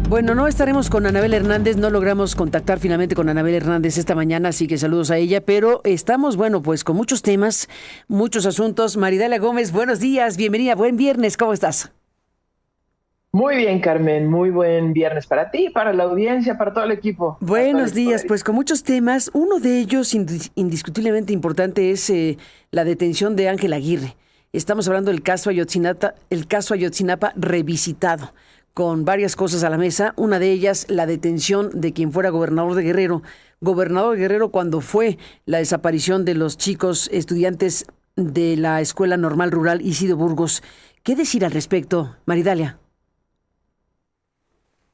Bueno, no estaremos con Anabel Hernández, no logramos contactar finalmente con Anabel Hernández esta mañana, así que saludos a ella, pero estamos, bueno, pues con muchos temas, muchos asuntos. Maridalia Gómez, buenos días, bienvenida, buen viernes, ¿cómo estás? Muy bien, Carmen, muy buen viernes para ti, para la audiencia, para todo el Buenos equipo días, de pues con muchos temas. Uno de ellos indiscutiblemente importante es la detención de Ángel Aguirre. Estamos hablando del caso Ayotzinapa, el caso Ayotzinapa revisitado, con varias cosas a la mesa. Una de ellas, la detención de quien fuera gobernador de Guerrero. Gobernador de Guerrero cuando fue la desaparición de los chicos estudiantes de la Escuela Normal Rural Isidro Burgos. ¿Qué decir al respecto, Maridalia?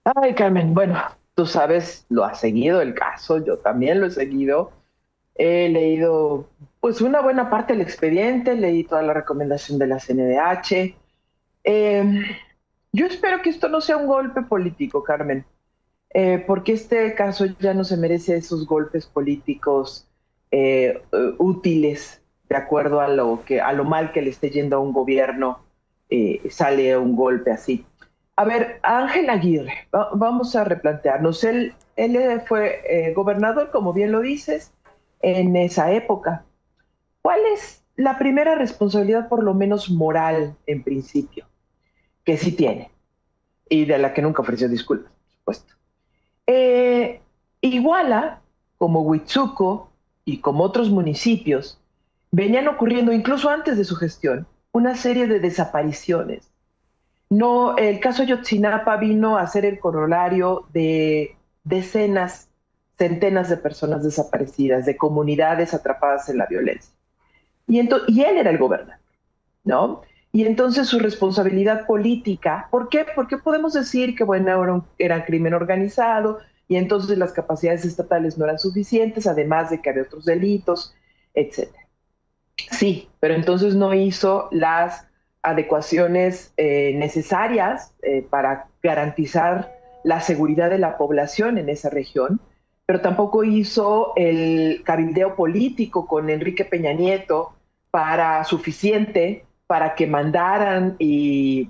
Ay, Carmen, bueno, tú sabes, lo has seguido el caso, yo también lo he seguido. He leído, pues, una buena parte del expediente, leí toda la recomendación de la CNDH. Eh, yo espero que esto no sea un golpe político, Carmen, porque este caso ya no se merece esos golpes políticos útiles, de acuerdo a lo mal que le esté yendo a un gobierno, sale un golpe así. A ver, Ángel Aguirre, vamos a replantearnos. Él fue gobernador, como bien lo dices, en esa época. ¿Cuál es la primera responsabilidad, por lo menos moral, en principio, que sí tiene y de la que nunca ofreció disculpas, por supuesto? Eh, Iguala, como Huitzuco y como otros municipios, venían ocurriendo incluso antes de su gestión una serie de desapariciones. No, el caso Ayotzinapa vino a ser el corolario de decenas, centenas de personas desaparecidas, de comunidades atrapadas en la violencia. Y él era el gobernador, ¿no? Y entonces su responsabilidad política, ¿por qué? Porque podemos decir que, bueno, era crimen organizado y entonces las capacidades estatales no eran suficientes, además de que había otros delitos, etcétera. Sí, pero entonces no hizo las adecuaciones necesarias para garantizar la seguridad de la población en esa región, pero tampoco hizo el cabildeo político con Enrique Peña Nieto para suficiente para que mandaran y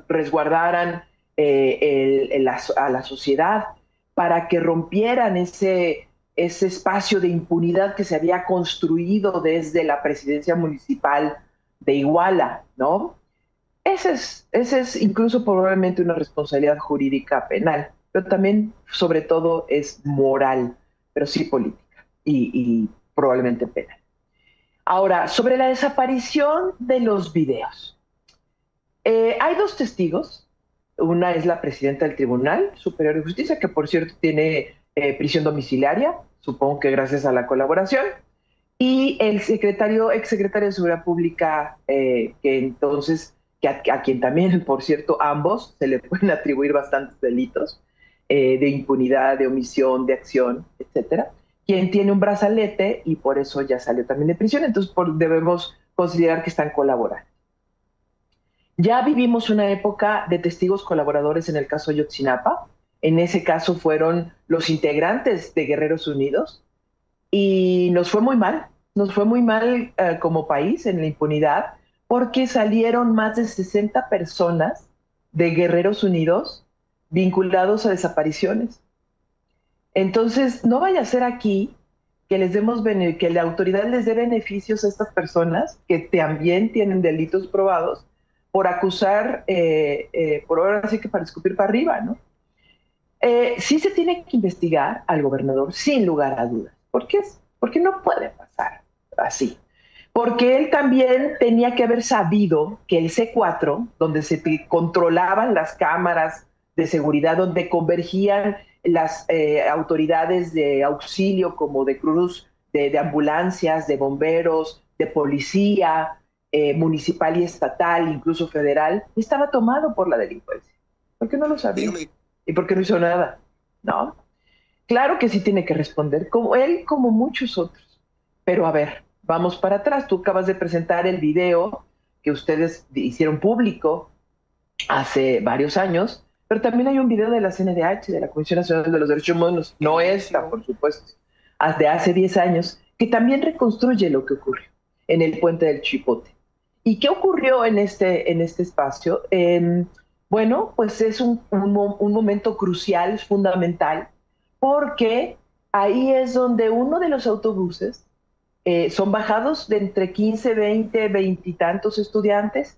resguardaran a la sociedad, para que rompieran ese espacio de impunidad que se había construido desde la presidencia municipal de Iguala, ¿no? Ese es incluso probablemente una responsabilidad jurídica penal, pero también, sobre todo, es moral, pero sí política y probablemente penal. Ahora, sobre la desaparición de los videos. Hay dos testigos. Una es la presidenta del Tribunal Superior de Justicia, que por cierto tiene prisión domiciliaria, supongo que gracias a la colaboración, y el exsecretario de Seguridad Pública, a quien también, por cierto, ambos se le pueden atribuir bastantes delitos de impunidad, de omisión, de acción, etcétera, quien tiene un brazalete y por eso ya salió también de prisión, entonces debemos considerar que están colaborando. Ya vivimos una época de testigos colaboradores en el caso Ayotzinapa. En ese caso fueron los integrantes de Guerreros Unidos y nos fue muy mal como país en la impunidad porque salieron más de 60 personas de Guerreros Unidos vinculados a desapariciones. Entonces, no vaya a ser aquí que la autoridad les dé beneficios a estas personas que también tienen delitos probados por acusar, por ahora sí que para escupir para arriba, ¿no? Sí se tiene que investigar al gobernador sin lugar a dudas. Porque no puede pasar así. Porque él también tenía que haber sabido que el C4, donde se controlaban las cámaras de seguridad, donde convergían las autoridades de auxilio como de Cruz, de ambulancias, de bomberos, de policía, municipal y estatal, incluso federal, estaba tomado por la delincuencia. ¿Por qué no lo sabía? ¿Y por qué no hizo nada? ¿No? Claro que sí tiene que responder, como él, como muchos otros. Pero a ver, vamos para atrás. Tú acabas de presentar el video que ustedes hicieron público hace varios años, pero también hay un video de la CNDH, de la Comisión Nacional de los Derechos Humanos, no esta, por supuesto, de hace 10 años, que también reconstruye lo que ocurrió en el puente del Chipote. ¿Y qué ocurrió en este espacio? Bueno, pues es un momento crucial, es fundamental, porque ahí es donde uno de los autobuses son bajados de entre 15, 20, 20 y tantos estudiantes,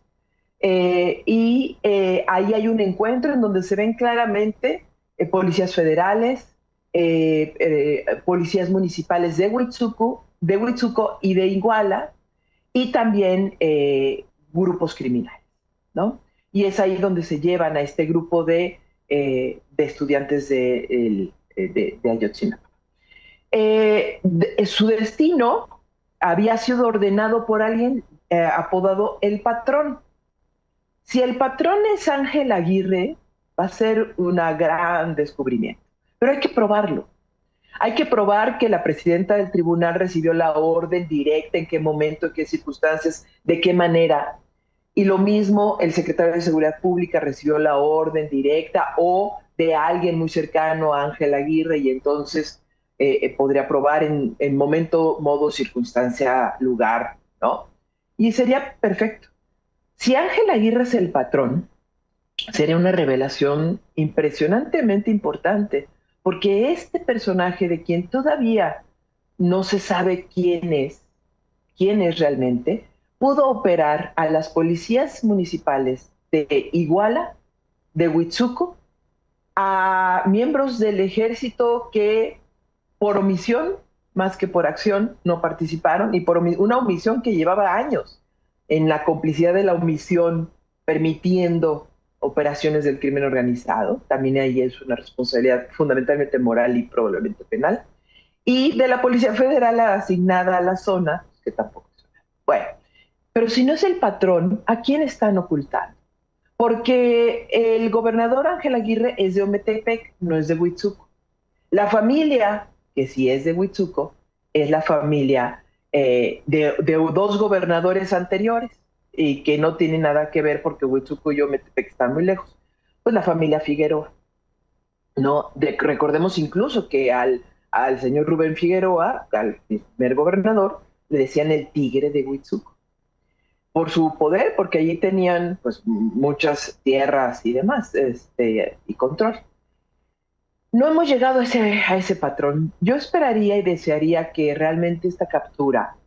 ahí hay un encuentro en donde se ven claramente policías federales, policías municipales de Huitzuco y de Iguala, y también grupos criminales, ¿no? Y es ahí donde se llevan a este grupo de estudiantes de Ayotzinapa. Su destino había sido ordenado por alguien apodado el Patrón. Si el patrón es Ángel Aguirre, va a ser un gran descubrimiento, pero hay que probarlo. Hay que probar que la presidenta del tribunal recibió la orden directa, en qué momento, en qué circunstancias, de qué manera. Y lo mismo, el secretario de Seguridad Pública recibió la orden directa o de alguien muy cercano a Ángel Aguirre, y entonces podría probar en momento, modo, circunstancia, lugar, ¿no? Y sería perfecto. Si Ángel Aguirre es el patrón, sería una revelación impresionantemente importante, porque este personaje de quien todavía no se sabe quién es realmente, pudo operar a las policías municipales de Iguala, de Huitzuco, a miembros del ejército que por omisión, más que por acción, no participaron, y por una omisión que llevaba años en la complicidad de la omisión, permitiendo operaciones del crimen organizado. También ahí es una responsabilidad fundamentalmente moral y probablemente penal. Y de la Policía Federal asignada a la zona, que tampoco es una. Bueno, pero si no es el patrón, ¿a quién están ocultando? Porque el gobernador Ángel Aguirre es de Ometepec, no es de Huitzuco. La familia, que sí es de Huitzuco, es la familia de dos gobernadores anteriores y que no tiene nada que ver porque Huitzuco y Ometepec están muy lejos. Pues la familia Figueroa. ¿No? Recordemos incluso que al señor Rubén Figueroa, al primer gobernador, le decían el tigre de Huitzuco por su poder, porque allí tenían pues muchas tierras y demás, y control. No hemos llegado a ese patrón. Yo esperaría y desearía que realmente esta captura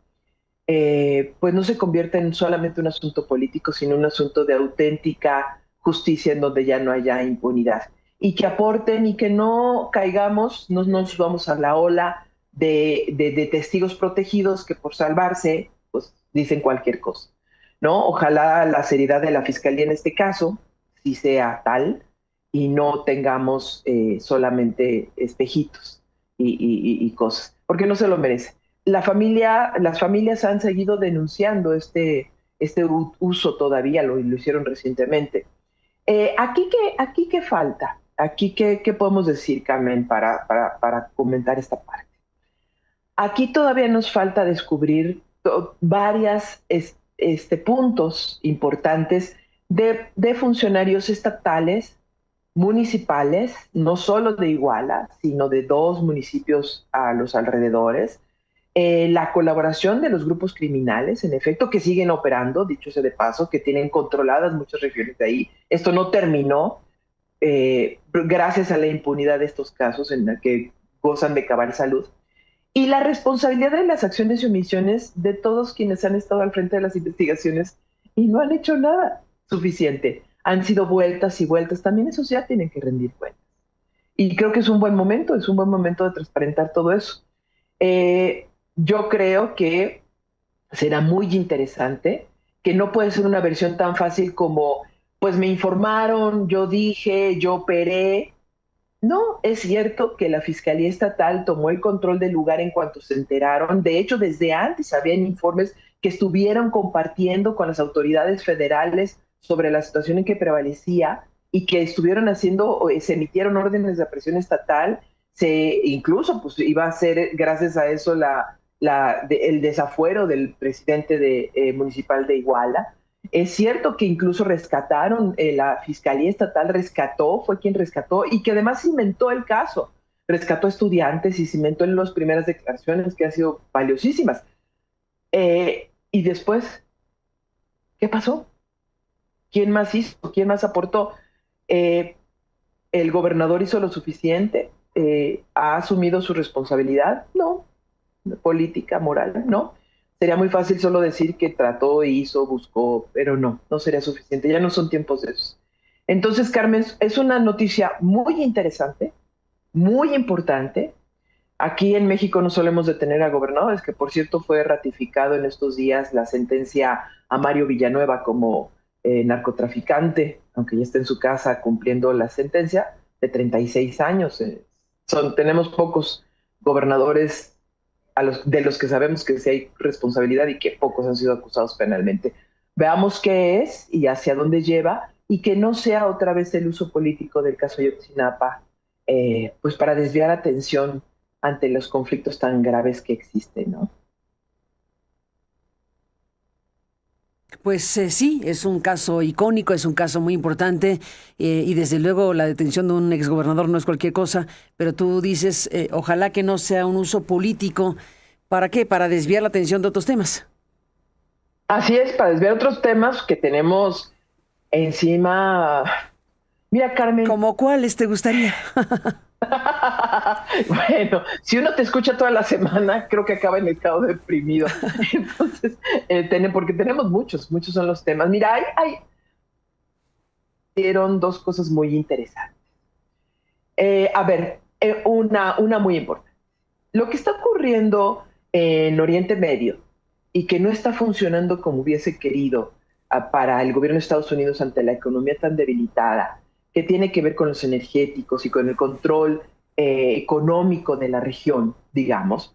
pues no se convierta en solamente un asunto político, sino un asunto de auténtica justicia en donde ya no haya impunidad. Y que aporten y que no caigamos, no nos vamos a la ola de testigos protegidos que por salvarse, pues dicen cualquier cosa, ¿no? Ojalá la seriedad de la fiscalía en este caso sí sea tal y no tengamos solamente espejitos y cosas, porque no se lo merece. Las familias han seguido denunciando este uso todavía, lo hicieron recientemente. Aquí qué falta, aquí qué podemos decir, Carmen, para comentar esta parte. Aquí todavía nos falta descubrir varias puntos importantes de funcionarios estatales, municipales, no solo de Iguala, sino de dos municipios a los alrededores, la colaboración de los grupos criminales, en efecto, que siguen operando, dicho sea de paso, que tienen controladas muchas regiones de ahí. Esto no terminó gracias a la impunidad de estos casos en la que gozan de cabal salud. Y la responsabilidad de las acciones y omisiones de todos quienes han estado al frente de las investigaciones y no han hecho nada suficiente. Han sido vueltas y vueltas. También esos ya tienen que rendir cuentas. Y creo que es un buen momento de transparentar todo eso. Yo creo que será muy interesante, que no puede ser una versión tan fácil como, pues me informaron, yo dije, yo operé. No, es cierto que la Fiscalía Estatal tomó el control del lugar en cuanto se enteraron. De hecho, desde antes habían informes que estuvieron compartiendo con las autoridades federales sobre la situación en que prevalecía y que estuvieron haciendo, se emitieron órdenes de aprehensión estatal. Incluso pues, iba a ser, gracias a eso, el desafuero del presidente municipal de Iguala. Es cierto que incluso rescataron, la Fiscalía Estatal fue quien rescató y que además inventó el caso. Rescató estudiantes y cimentó en las primeras declaraciones que han sido valiosísimas. Y después, ¿qué pasó? ¿Quién más hizo? ¿Quién más aportó? Eh, ¿El gobernador hizo lo suficiente? ¿Ha asumido su responsabilidad? No. Política, moral, no. Sería muy fácil solo decir que trató, hizo, buscó, pero no, no sería suficiente. Ya no son tiempos de esos. Entonces, Carmen, es una noticia muy interesante, muy importante. Aquí en México no solemos detener a gobernadores, que por cierto fue ratificado en estos días la sentencia a Mario Villanueva como narcotraficante, aunque ya está en su casa cumpliendo la sentencia de 36 años. Tenemos pocos gobernadores de los que sabemos que sí hay responsabilidad y que pocos han sido acusados penalmente. Veamos qué es y hacia dónde lleva, y que no sea otra vez el uso político del caso Ayotzinapa, pues para desviar atención ante los conflictos tan graves que existen, ¿no? Pues sí, es un caso icónico, es un caso muy importante y desde luego la detención de un exgobernador no es cualquier cosa, pero tú dices, ojalá que no sea un uso político. ¿Para qué? Para desviar la atención de otros temas. Así es, para desviar otros temas que tenemos encima. Mira, Carmen. ¿Cómo cuáles te gustaría? Bueno, si uno te escucha toda la semana, creo que acaba en estado deprimido. Entonces, porque tenemos muchos son los temas. Mira, dieron dos cosas muy interesantes. A ver, una muy importante. Lo que está ocurriendo en Oriente Medio y que no está funcionando como hubiese querido para el gobierno de Estados Unidos ante la economía tan debilitada, que tiene que ver con los energéticos y con el control económico de la región, digamos,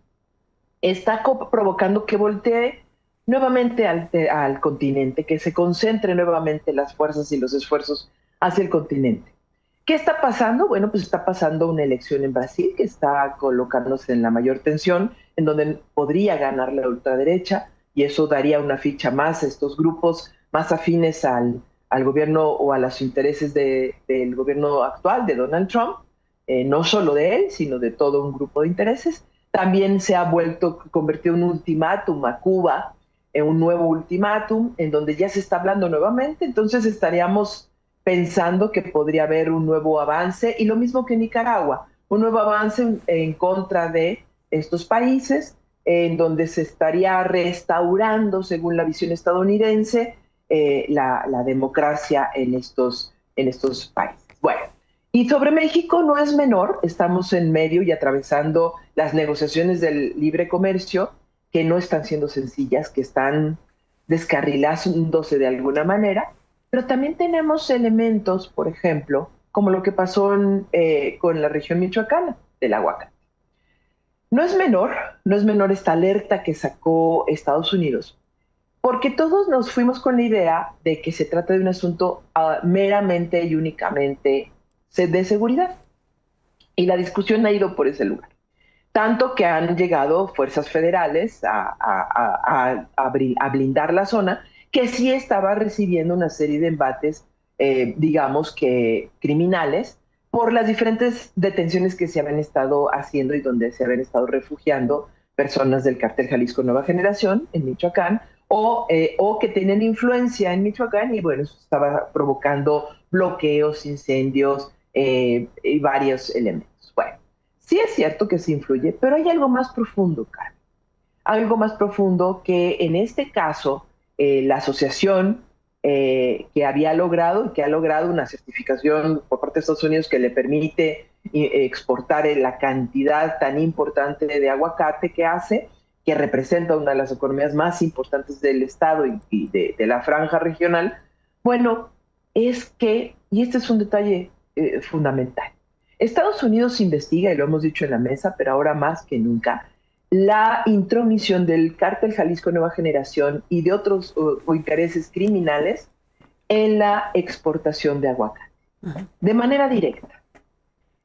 está provocando que voltee nuevamente al continente, que se concentre nuevamente las fuerzas y los esfuerzos hacia el continente. ¿Qué está pasando? Bueno, pues está pasando una elección en Brasil que está colocándose en la mayor tensión, en donde podría ganar la ultraderecha, y eso daría una ficha más a estos grupos más afines al gobierno o a los intereses del gobierno actual de Donald Trump, no solo de él, sino de todo un grupo de intereses. También se ha convertido en un ultimátum a Cuba, en un nuevo ultimátum, en donde ya se está hablando nuevamente. Entonces estaríamos pensando que podría haber un nuevo avance, y lo mismo que Nicaragua, un nuevo avance en contra de estos países, en donde se estaría restaurando, según la visión estadounidense, la democracia en estos países. Bueno, y sobre México no es menor, estamos en medio y atravesando las negociaciones del libre comercio, que no están siendo sencillas, que están descarrilándose de alguna manera, pero también tenemos elementos, por ejemplo, como lo que pasó con la región michoacana del aguacate. No es menor esta alerta que sacó Estados Unidos, porque todos nos fuimos con la idea de que se trata de un asunto meramente y únicamente de seguridad. Y la discusión ha ido por ese lugar. Tanto que han llegado fuerzas federales a blindar la zona, que sí estaba recibiendo una serie de embates, digamos que criminales, por las diferentes detenciones que se habían estado haciendo y donde se habían estado refugiando personas del cártel Jalisco Nueva Generación en Michoacán, o que tenían influencia en Michoacán, y bueno, eso estaba provocando bloqueos, incendios y varios elementos. Bueno, sí es cierto que se influye, pero hay algo más profundo, Carmen. Algo más profundo que en este caso la asociación que había logrado y que ha logrado una certificación por parte de Estados Unidos que le permite exportar la cantidad tan importante de aguacate que hace, que representa una de las economías más importantes del estado y de la franja regional. Bueno, es que, y este es un detalle fundamental, Estados Unidos investiga, y lo hemos dicho en la mesa, pero ahora más que nunca, la intromisión del cártel Jalisco Nueva Generación y de otros intereses criminales en la exportación de aguacate, de manera directa.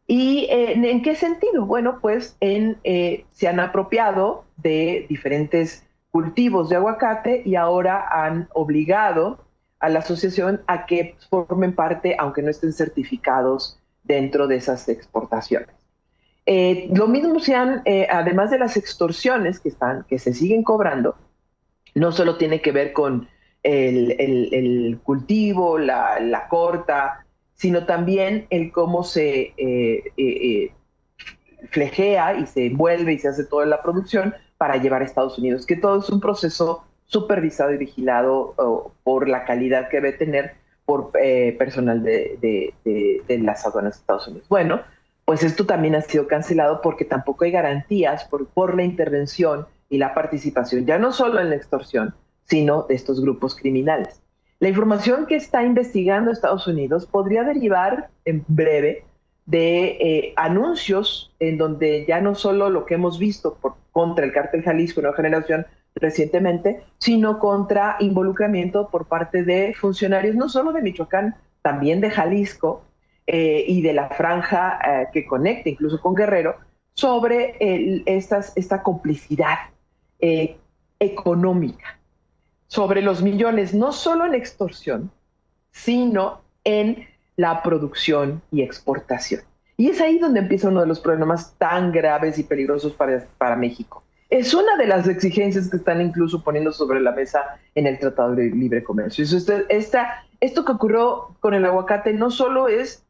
¿Y en qué sentido? Bueno, pues se han apropiado de diferentes cultivos de aguacate y ahora han obligado a la asociación a que formen parte, aunque no estén certificados dentro de esas exportaciones. Lo mismo además de las extorsiones que se siguen cobrando, no solo tiene que ver con el cultivo, la corta sino también el cómo se flejea y se envuelve y se hace toda la producción para llevar a Estados Unidos, que todo es un proceso supervisado y vigilado por la calidad que debe tener por personal de las aduanas de Estados Unidos. Bueno, pues esto también ha sido cancelado porque tampoco hay garantías por la intervención y la participación, ya no solo en la extorsión, sino de estos grupos criminales. La información que está investigando Estados Unidos podría derivar en breve de anuncios en donde ya no solo lo que hemos visto contra el cártel Jalisco Nueva Generación recientemente, sino contra involucramiento por parte de funcionarios no solo de Michoacán, también de Jalisco y de la franja que conecta incluso con Guerrero, sobre esta complicidad económica, sobre los millones, no solo en extorsión, sino en la producción y exportación. Y es ahí donde empieza uno de los problemas tan graves y peligrosos para México. Es una de las exigencias que están incluso poniendo sobre la mesa en el Tratado de Libre Comercio. Esto que ocurrió con el aguacate no solo es,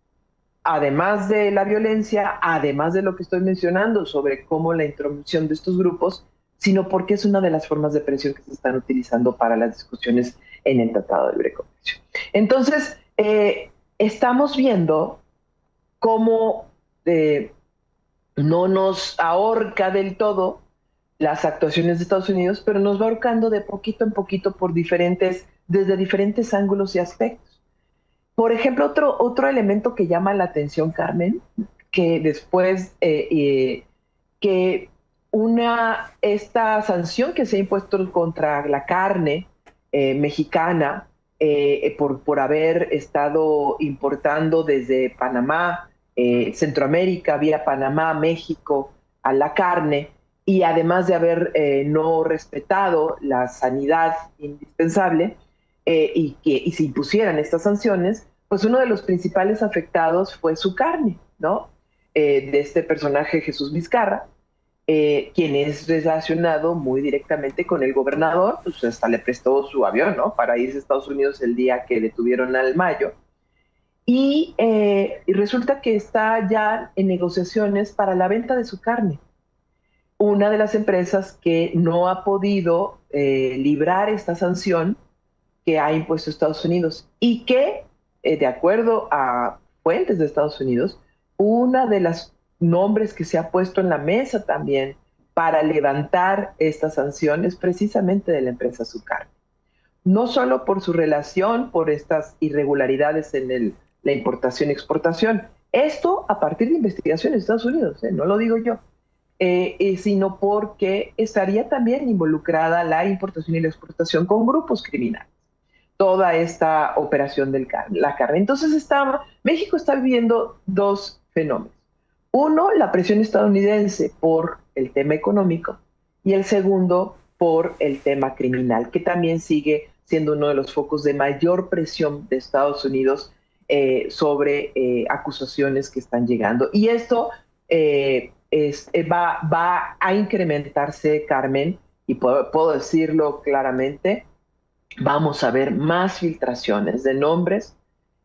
además de la violencia, además de lo que estoy mencionando sobre cómo la intromisión de estos grupos, sino porque es una de las formas de presión que se están utilizando para las discusiones en el Tratado de Libre Comercio. Entonces, estamos viendo cómo no nos ahorca del todo las actuaciones de Estados Unidos, pero nos va ahorcando de poquito en poquito desde diferentes ángulos y aspectos. Por ejemplo, otro elemento que llama la atención, Carmen, que después que esta sanción que se ha impuesto contra la carne mexicana por haber estado importando desde Panamá, Centroamérica, vía Panamá, México, a la carne, y además de haber no respetado la sanidad indispensable y se impusieran estas sanciones, pues uno de los principales afectados fue su carne, ¿no? De este personaje Jesús Vizcarra, quien es relacionado muy directamente con el gobernador, pues hasta le prestó su avión, ¿no? Para irse a Estados Unidos el día que detuvieron al Mayo. Y resulta que está ya en negociaciones para la venta de su carne. Una de las empresas que no ha podido librar esta sanción que ha impuesto Estados Unidos y que, de acuerdo a fuentes de Estados Unidos, una de las nombres que se ha puesto en la mesa también para levantar estas sanciones precisamente de la empresa Azúcar. No solo por su relación, por estas irregularidades en la importación y exportación. Esto a partir de investigaciones de Estados Unidos, no lo digo yo, sino porque estaría también involucrada la importación y la exportación con grupos criminales. Toda esta operación de la carne. Entonces México está viviendo dos fenómenos. Uno, la presión estadounidense por el tema económico, y el segundo por el tema criminal, que también sigue siendo uno de los focos de mayor presión de Estados Unidos sobre acusaciones que están llegando. Y esto va a incrementarse, Carmen, y puedo decirlo claramente. Vamos a ver más filtraciones de nombres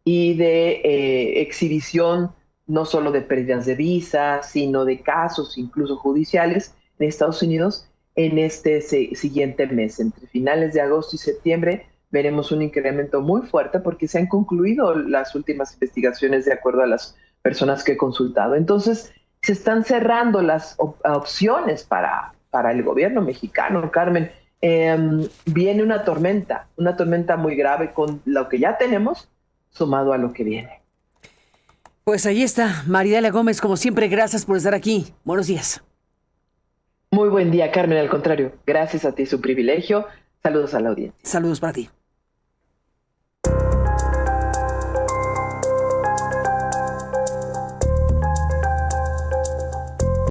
y de exhibición, no solo de pérdidas de visa, sino de casos incluso judiciales en Estados Unidos en este siguiente mes. Entre finales de agosto y septiembre veremos un incremento muy fuerte porque se han concluido las últimas investigaciones de acuerdo a las personas que he consultado. Entonces, se están cerrando las opciones para el gobierno mexicano, Carmen. Viene una tormenta muy grave con lo que ya tenemos, sumado a lo que viene. Pues ahí está, Maridalia Gómez, como siempre, gracias por estar aquí. Buenos días. Muy buen día, Carmen, al contrario, gracias a ti, es un privilegio. Saludos a la audiencia. Saludos para ti.